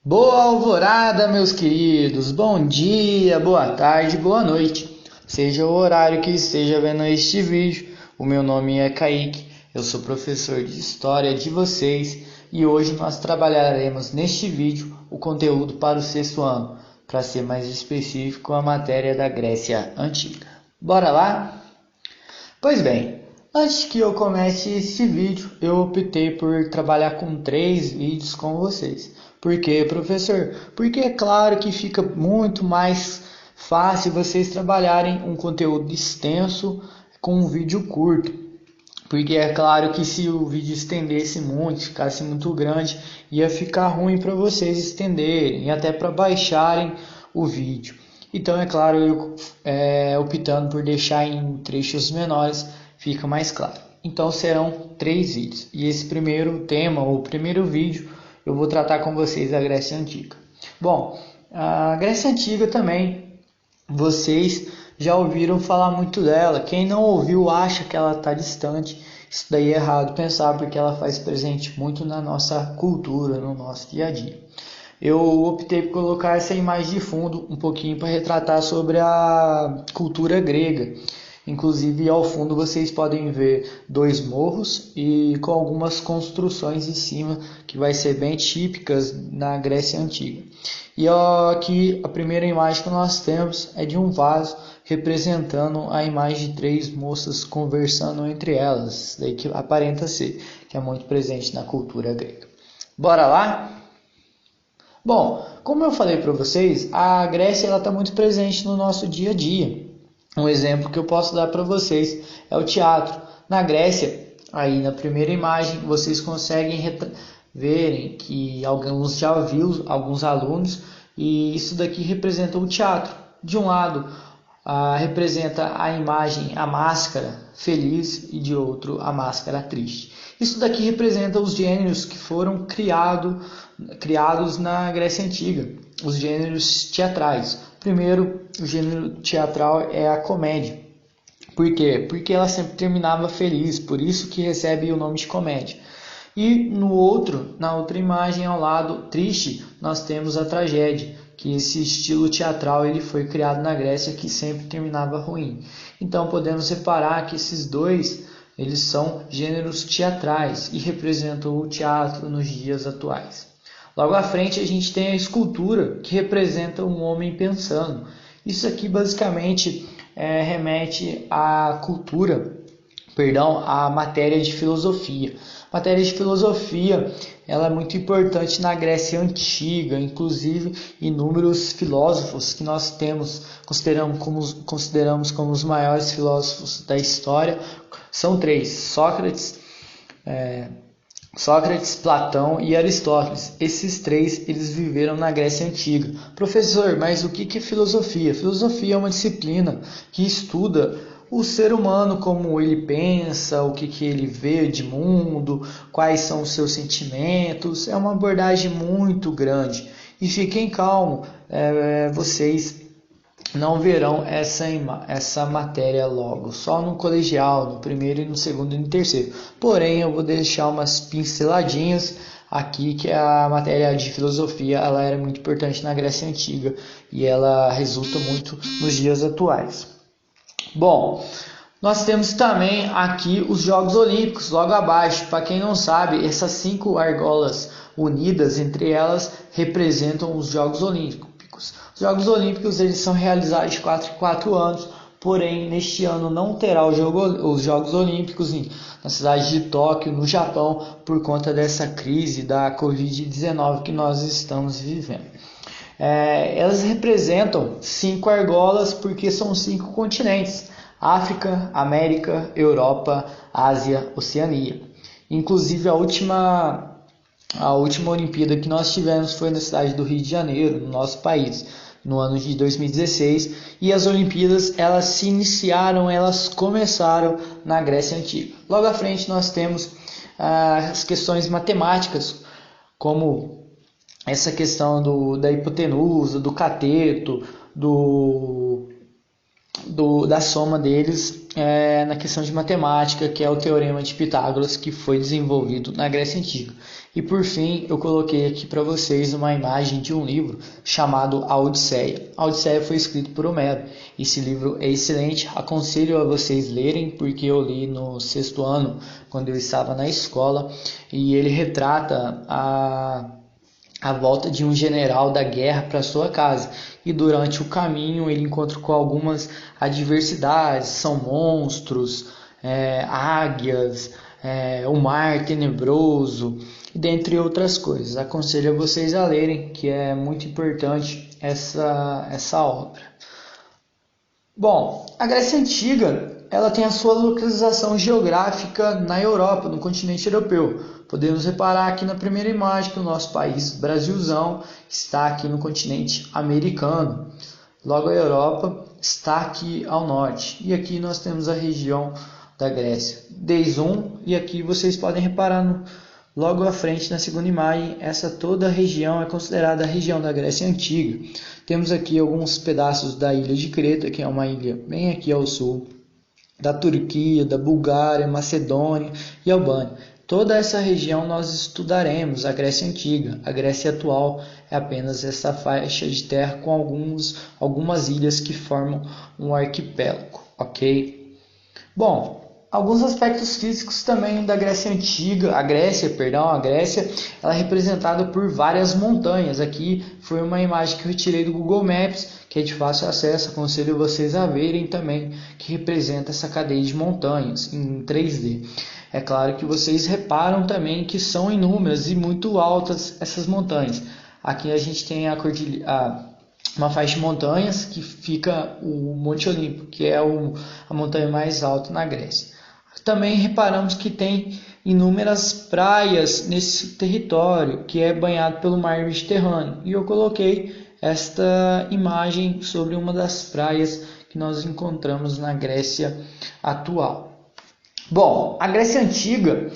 Boa alvorada, meus queridos. Bom dia, boa tarde, boa noite. Seja o horário que esteja vendo este vídeo. O meu nome é Kaique, eu sou professor de História de vocês e hoje nós trabalharemos neste vídeo o conteúdo para o sexto ano, para ser mais específico, a matéria da Grécia Antiga. Bora lá? Pois bem, antes que eu comece este vídeo, eu optei por trabalhar com 3 vídeos com vocês. Por quê, professor? Porque é claro que fica muito mais fácil vocês trabalharem um conteúdo extenso com um vídeo curto. Porque é claro que se o vídeo estendesse muito, ficasse muito grande, ia ficar ruim para vocês estenderem e até para baixarem o vídeo. Então, é claro, eu optando por deixar em trechos menores, fica mais claro. Então, serão 3 vídeos. E esse primeiro tema, ou primeiro vídeo, eu vou tratar com vocês da Grécia Antiga. Bom, a Grécia Antiga também, vocês já ouviram falar muito dela. Quem não ouviu acha que ela está distante. Isso daí é errado pensar, porque ela faz presente muito na nossa cultura, no nosso dia a dia. Eu optei por colocar essa imagem de fundo um pouquinho para retratar sobre a cultura grega. Inclusive, ao fundo vocês podem ver 2 morros e com algumas construções em cima que vai ser bem típicas na Grécia Antiga. E aqui a primeira imagem que nós temos é de um vaso representando a imagem de 3 moças conversando entre elas, daí que aparenta ser, que é muito presente na cultura grega. Bora lá? Bom, como eu falei para vocês, a Grécia está muito presente no nosso dia a dia. Um exemplo que eu posso dar para vocês é o teatro. Na Grécia, aí na primeira imagem, vocês conseguem verem que alguns já viram, alguns alunos, e isso daqui representa o teatro. De um lado, representa a imagem, a máscara feliz, e de outro, a máscara triste. Isso daqui representa os gêneros que foram criados na Grécia Antiga, os gêneros teatrais. Primeiro, o gênero teatral é a comédia. Por quê? Porque ela sempre terminava feliz, por isso que recebe o nome de comédia. E na outra imagem ao lado, triste, nós temos a tragédia, que esse estilo teatral ele foi criado na Grécia, que sempre terminava ruim. Então podemos separar que esses dois eles são gêneros teatrais e representam o teatro nos dias atuais. Logo à frente a gente tem a escultura, que representa um homem pensando. Isso aqui basicamente remete à à matéria de filosofia. A matéria de filosofia ela é muito importante na Grécia Antiga, inclusive inúmeros filósofos que nós consideramos como os maiores filósofos da história. São 3, Sócrates, Platão e Aristóteles. Esses 3 eles viveram na Grécia Antiga. Professor, mas o que é filosofia? Filosofia é uma disciplina que estuda o ser humano, como ele pensa, o que ele vê de mundo, quais são os seus sentimentos. É uma abordagem muito grande. E fiquem calmos, vocês não verão essa matéria logo, só no colegial, no primeiro, no segundo e no terceiro. Porém, eu vou deixar umas pinceladinhas aqui, que a matéria de filosofia ela era muito importante na Grécia Antiga e ela resulta muito nos dias atuais. Bom, nós temos também aqui os Jogos Olímpicos, logo abaixo. Para quem não sabe, essas 5 argolas unidas entre elas representam os Jogos Olímpicos. Os Jogos Olímpicos eles são realizados de 4 em 4 anos, porém neste ano não terá os Jogos Olímpicos na cidade de Tóquio, no Japão, por conta dessa crise da Covid-19 que nós estamos vivendo. Elas representam 5 argolas porque são 5 continentes: África, América, Europa, Ásia, Oceania. Inclusive a última Olimpíada que nós tivemos foi na cidade do Rio de Janeiro, no nosso país, no ano de 2016, e as Olimpíadas elas começaram na Grécia Antiga. Logo à frente nós temos as questões matemáticas, como essa questão da hipotenusa, do cateto, da soma deles na questão de matemática, que é o Teorema de Pitágoras, que foi desenvolvido na Grécia Antiga. E por fim, eu coloquei aqui para vocês uma imagem de um livro chamado A Odisseia. A Odisseia foi escrito por Homero. Esse livro é excelente, aconselho a vocês lerem, porque eu li no 6º ano, quando eu estava na escola, e ele retrata a volta de um general da guerra para sua casa, e durante o caminho ele encontra com algumas adversidades, são monstros, águias, o mar tenebroso, dentre outras coisas. Aconselho a vocês a lerem, que é muito importante essa obra. Bom, a Grécia Antiga ela tem a sua localização geográfica na Europa, no continente europeu. Podemos reparar aqui na primeira imagem que o nosso país, Brasilzão, está aqui no continente americano. Logo a Europa está aqui ao norte. E aqui nós temos a região da Grécia, D1, e aqui vocês podem reparar logo à frente na segunda imagem, essa toda a região é considerada a região da Grécia Antiga. Temos aqui alguns pedaços da ilha de Creta, que é uma ilha bem aqui ao sul, da Turquia, da Bulgária, Macedônia e Albânia. Toda essa região nós estudaremos, a Grécia Antiga. A Grécia atual é apenas essa faixa de terra com algumas ilhas que formam um arquipélago, ok? Bom, alguns aspectos físicos também da Grécia Antiga. A Grécia ela é representada por várias montanhas. Aqui foi uma imagem que eu retirei do Google Maps, que é de fácil acesso, aconselho vocês a verem também, que representa essa cadeia de montanhas em 3D. É claro que vocês reparam também que são inúmeras e muito altas essas montanhas. Aqui a gente tem uma faixa de montanhas que fica o Monte Olimpo, que é a montanha mais alta na Grécia. Também reparamos que tem inúmeras praias nesse território, que é banhado pelo mar Mediterrâneo. E eu coloquei esta imagem sobre uma das praias que nós encontramos na Grécia atual. Bom, a Grécia Antiga,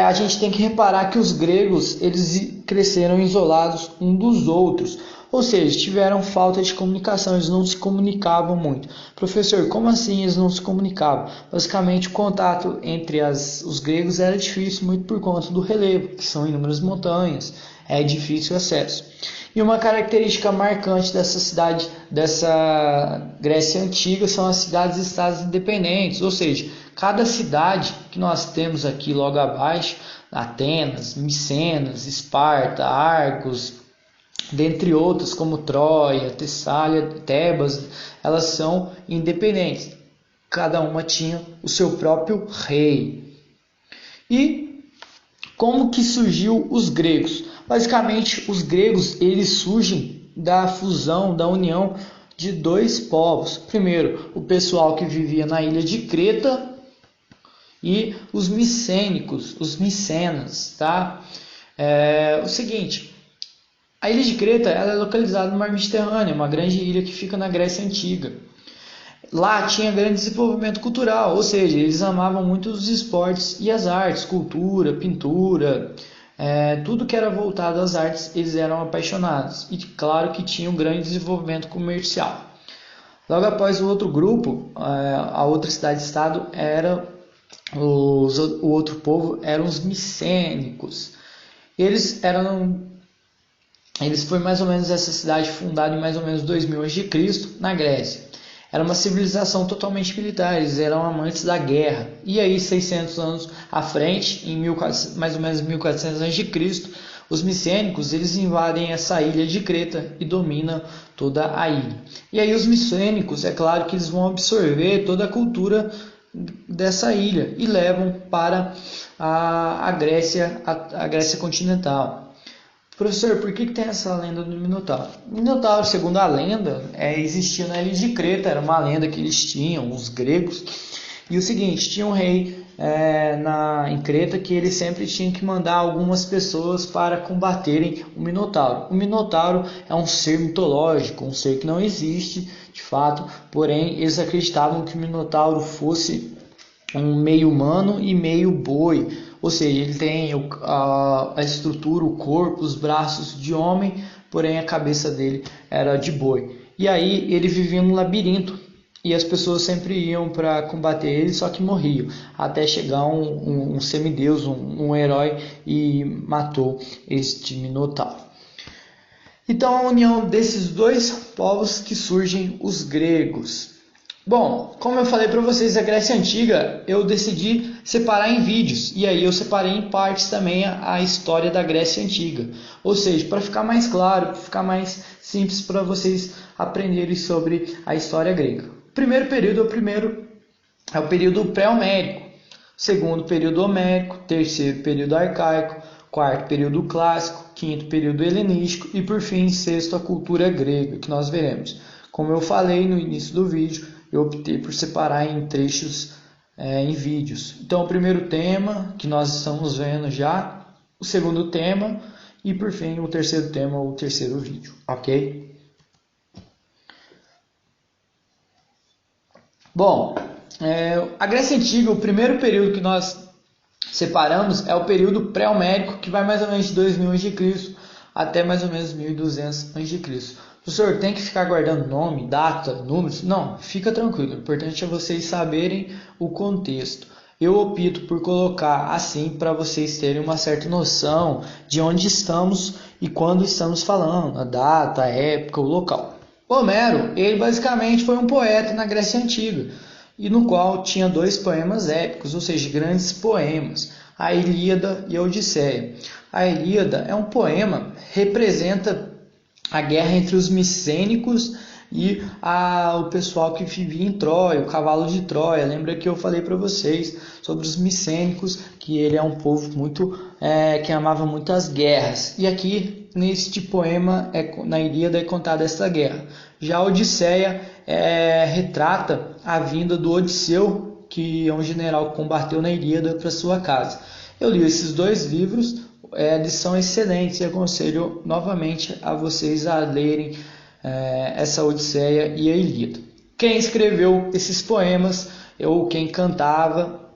a gente tem que reparar que os gregos eles cresceram isolados uns dos outros. Ou seja, tiveram falta de comunicação, eles não se comunicavam muito. Professor, como assim eles não se comunicavam? Basicamente, o contato entre os gregos era difícil, muito por conta do relevo, que são inúmeras montanhas, é difícil acesso. E uma característica marcante dessa Grécia Antiga são as cidades-estados independentes, ou seja, cada cidade que nós temos aqui logo abaixo, Atenas, Micenas, Esparta, Argos, dentre outras como Troia, Tessália, Tebas, elas são independentes. Cada uma tinha o seu próprio rei. E como que surgiu os gregos? Basicamente, os gregos eles surgem da fusão, da união de dois povos. Primeiro, o pessoal que vivia na ilha de Creta e os micênicos, os micenas, tá? O seguinte, a ilha de Creta ela é localizada no mar Mediterrâneo, uma grande ilha que fica na Grécia Antiga. Lá tinha grande desenvolvimento cultural, ou seja, eles amavam muito os esportes e as artes, cultura, pintura, tudo que era voltado às artes, eles eram apaixonados. E claro que tinha um grande desenvolvimento comercial. Logo após o outro grupo, a outra cidade-estado, o outro povo eram os micênicos. Eles foi mais ou menos essa cidade fundada em mais ou menos 2000 a.C. na Grécia. Era uma civilização totalmente militar, eles eram amantes da guerra. E aí, 600 anos à frente, mais ou menos 1400 a.C., os micênicos eles invadem essa ilha de Creta e dominam toda a ilha. E aí os micênicos, é claro que eles vão absorver toda a cultura dessa ilha e levam para a Grécia continental. Professor, por que tem essa lenda do Minotauro? O Minotauro, segundo a lenda, existia na ilha de Creta, era uma lenda que eles tinham, os gregos. E o seguinte, tinha um rei em Creta que ele sempre tinha que mandar algumas pessoas para combaterem o Minotauro. O Minotauro é um ser mitológico, um ser que não existe de fato, porém eles acreditavam que o Minotauro fosse um meio humano e meio boi. Ou seja, ele tem a estrutura, o corpo, os braços de homem, porém a cabeça dele era de boi. E aí ele vivia no labirinto, e as pessoas sempre iam para combater ele, só que morriam, até chegar um semideus, um herói, e matou este Minotauro. Então, a união desses dois povos que surgem os gregos. Bom, como eu falei para vocês, a Grécia Antiga eu decidi separar em vídeos, e aí eu separei em partes também a história da Grécia Antiga. Ou seja, para ficar mais claro, para ficar mais simples para vocês aprenderem sobre a história grega. O primeiro período é o período pré-homérico, segundo período homérico, terceiro período arcaico, quarto período clássico, quinto período helenístico e por fim sexto a cultura grega, que nós veremos. Como eu falei no início do vídeo, eu optei por separar em trechos em vídeos. Então o primeiro tema que nós estamos vendo já, o segundo tema e por fim o terceiro tema, o terceiro vídeo, ok? Bom, a Grécia Antiga, o primeiro período que nós separamos é o período pré-homérico, que vai mais ou menos de 2000 a.C. até mais ou menos 1200 a.C. Professor, tem que ficar guardando nome, data, números? Não, fica tranquilo. O importante é vocês saberem o contexto. Eu opto por colocar assim para vocês terem uma certa noção de onde estamos e quando estamos falando, a data, a época, o local. Homero, ele basicamente foi um poeta na Grécia Antiga, e no qual tinha dois poemas épicos, ou seja, grandes poemas, a Ilíada e a Odisseia. A Ilíada é um poema que representa a guerra entre os micênicos e o pessoal que vivia em Troia, o cavalo de Troia. Lembra que eu falei para vocês sobre os micênicos, que ele é um povo que amava muito as guerras. E aqui, neste poema, na Ilíada, é contada essa guerra. Já a Odisseia retrata a vinda do Odisseu, que é um general que combateu na Ilíada, para sua casa. Eu li esses dois livros, eles são excelentes e aconselho novamente a vocês a lerem essa Odisseia e a Ilíada. Quem escreveu esses poemas, ou quem cantava,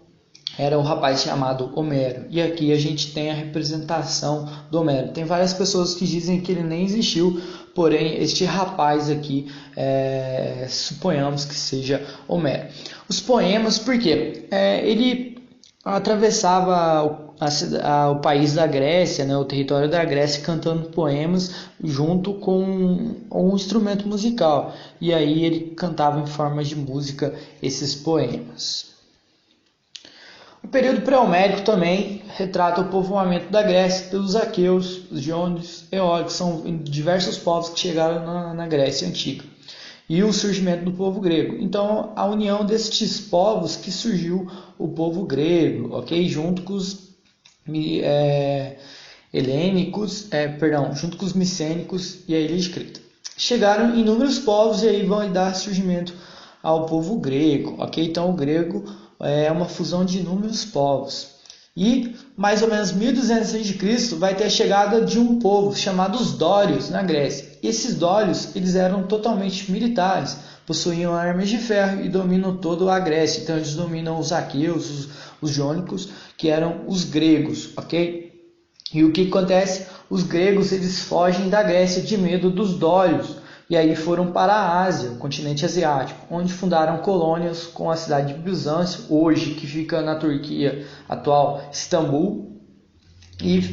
era um rapaz chamado Homero. E aqui a gente tem a representação do Homero. Tem várias pessoas que dizem que ele nem existiu, porém este rapaz aqui, suponhamos que seja Homero. Os poemas, por quê? Ele atravessava o país da Grécia, o território da Grécia, cantando poemas junto com um instrumento musical. E aí ele cantava em forma de música esses poemas. O período pré-homérico também retrata o povoamento da Grécia pelos aqueus, os jônicos, eólicos, são diversos povos que chegaram na Grécia Antiga. E o surgimento do povo grego. Então, a união destes povos que surgiu o povo grego, ok? Junto com os junto com os micênicos e a ilha de Creta. Chegaram inúmeros povos e aí vão dar surgimento ao povo grego, ok? Então, o grego é uma fusão de inúmeros povos. E mais ou menos 1200 a.C. vai ter a chegada de um povo chamado os Dórios na Grécia. E esses Dórios, eles eram totalmente militares, possuíam armas de ferro e dominam toda a Grécia. Então eles dominam os aqueus, os jônicos, que eram os gregos, ok? E o que acontece? Os gregos, eles fogem da Grécia de medo dos Dórios. E aí foram para a Ásia, o continente asiático, onde fundaram colônias com a cidade de Bizâncio, hoje que fica na Turquia, atual Istambul, e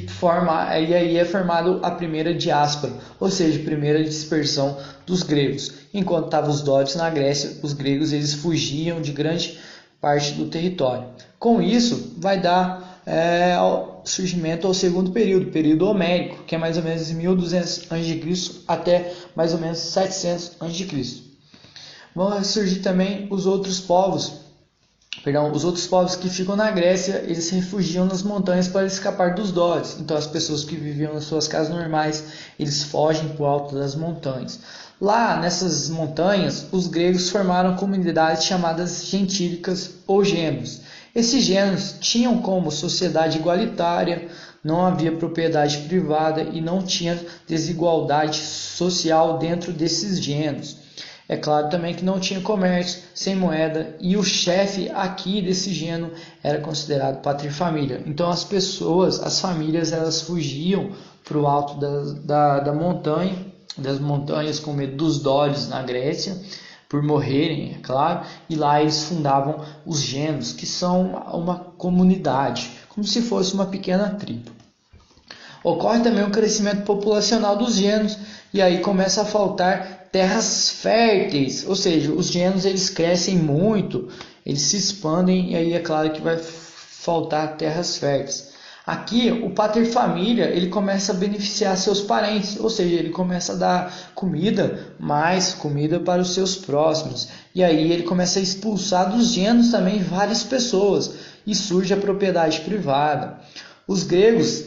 aí é formado a primeira diáspora, ou seja, a primeira dispersão dos gregos. Enquanto estavam os dórios na Grécia, os gregos eles fugiam de grande parte do território. Com isso, vai dar surgimento ao segundo período homérico, que é mais ou menos de 1200 a.C. até mais ou menos 700 a.C. Vão surgir também os outros povos que ficam na Grécia, eles se refugiam nas montanhas para escapar dos dórios. Então as pessoas que viviam nas suas casas normais, eles fogem para o alto das montanhas. Lá nessas montanhas, os gregos formaram comunidades chamadas gentílicas ou gêmeos. Esses gêmeos tinham como sociedade igualitária, não havia propriedade privada e não tinha desigualdade social dentro desses gêmeos. É claro também que não tinha comércio, sem moeda, e o chefe aqui desse gênero era considerado patrifamília. Então as famílias, elas fugiam para o alto da montanha, das montanhas com medo dos dórios na Grécia, por morrerem, é claro, e lá eles fundavam os genos, que são uma comunidade, como se fosse uma pequena tribo. Ocorre também o crescimento populacional dos genos, e aí começa a faltar terras férteis, ou seja, os genos eles crescem muito, eles se expandem, e aí é claro que vai faltar terras férteis. Aqui o paterfamília ele começa a beneficiar seus parentes, ou seja, ele começa a dar comida, mais comida para os seus próximos. E aí ele começa a expulsar dos genos também várias pessoas e surge a propriedade privada. Os gregos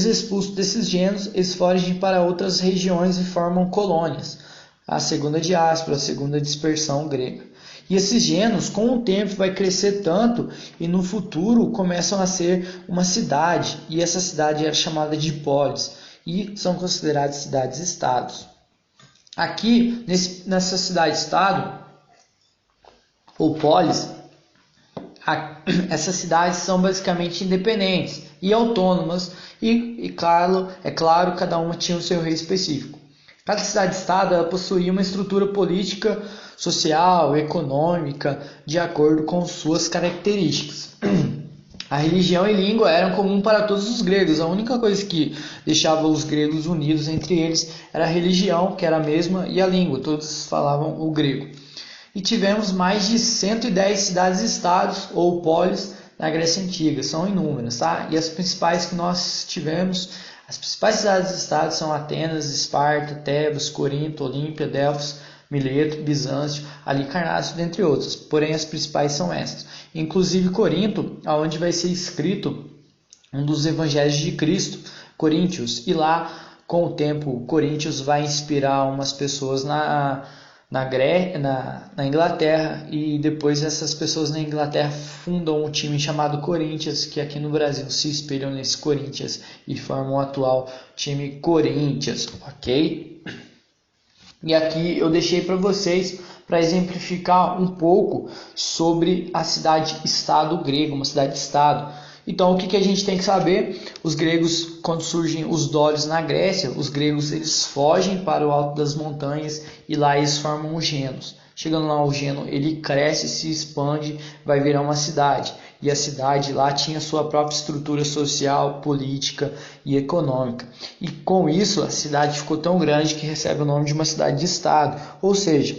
expulsos desses genos, eles fogem para outras regiões e formam colônias. A segunda diáspora, a segunda dispersão grega. E esses genos, com o tempo, vai crescer tanto e no futuro começam a ser uma cidade. E essa cidade era chamada de polis e são consideradas cidades-estados. Aqui, nessa cidade-estado, ou polis, essas cidades são basicamente independentes e autônomas e claro, cada uma tinha o seu rei específico. Cada cidade-estado possuía uma estrutura política, social, econômica, de acordo com suas características. A religião e língua eram comum para todos os gregos. A única coisa que deixava os gregos unidos entre eles era a religião, que era a mesma, e a língua. Todos falavam o grego. E tivemos mais de 110 cidades-estados ou polis na Grécia Antiga. São inúmeras, tá? E as principais que nós tivemos, as principais cidades-estados são Atenas, Esparta, Tebas, Corinto, Olímpia, Delfos, Mileto, Bizâncio, Halicarnasso, dentre outras. Porém, as principais são estas. Inclusive Corinto, onde vai ser escrito um dos evangelhos de Cristo, Coríntios. E lá, com o tempo, Coríntios vai inspirar umas pessoas na Inglaterra, e depois essas pessoas na Inglaterra fundam um time chamado Corinthians, que aqui no Brasil se espelham nesse Corinthians e formam o atual time Corinthians, ok? E aqui eu deixei para vocês para exemplificar um pouco sobre a cidade-estado grega, uma cidade-estado. Então, o que a gente tem que saber? Os gregos, quando surgem os dórios na Grécia, os gregos eles fogem para o alto das montanhas e lá eles formam os genos. Chegando lá, o geno ele cresce, se expande, vai virar uma cidade. E a cidade lá tinha sua própria estrutura social, política e econômica. E com isso, a cidade ficou tão grande que recebe o nome de uma cidade-estado. Ou seja,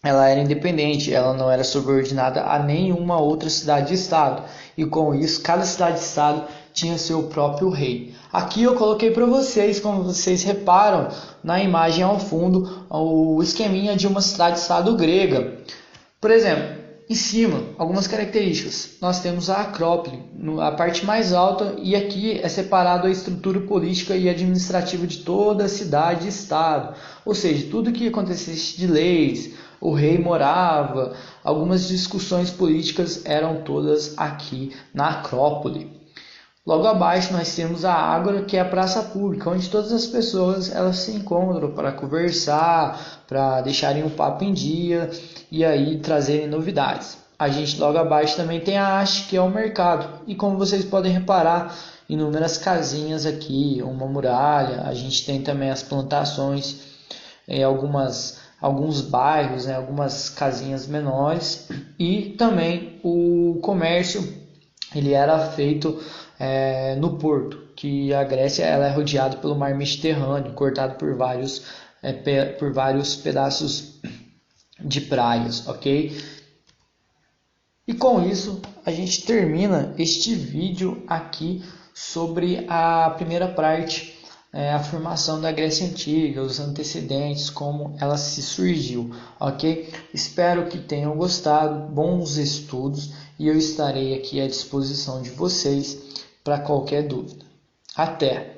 ela era independente, ela não era subordinada a nenhuma outra cidade-estado. E com isso, cada cidade-estado tinha seu próprio rei. Aqui eu coloquei para vocês, como vocês reparam na imagem ao fundo, o esqueminha de uma cidade-estado grega. Por exemplo, em cima, algumas características. Nós temos a Acrópole, a parte mais alta, e aqui é separado a estrutura política e administrativa de toda a cidade-estado. Ou seja, tudo que acontecesse de leis, o rei morava, algumas discussões políticas eram todas aqui na Acrópole. Logo abaixo nós temos a Ágora, que é a praça pública, onde todas as pessoas elas se encontram para conversar, para deixarem o papo em dia e aí trazerem novidades. A gente logo abaixo também tem a Haste, que é o mercado. E como vocês podem reparar, inúmeras casinhas aqui, uma muralha. A gente tem também as plantações, alguns bairros, algumas casinhas menores. E também o comércio, ele era feito no porto, que a Grécia ela é rodeada pelo mar Mediterrâneo, cortado por vários pedaços de praias, ok? E com isso a gente termina este vídeo aqui sobre a primeira parte, a formação da Grécia Antiga, os antecedentes, como ela se surgiu, ok? Espero que tenham gostado, bons estudos, e eu estarei aqui à disposição de vocês para qualquer dúvida. Até!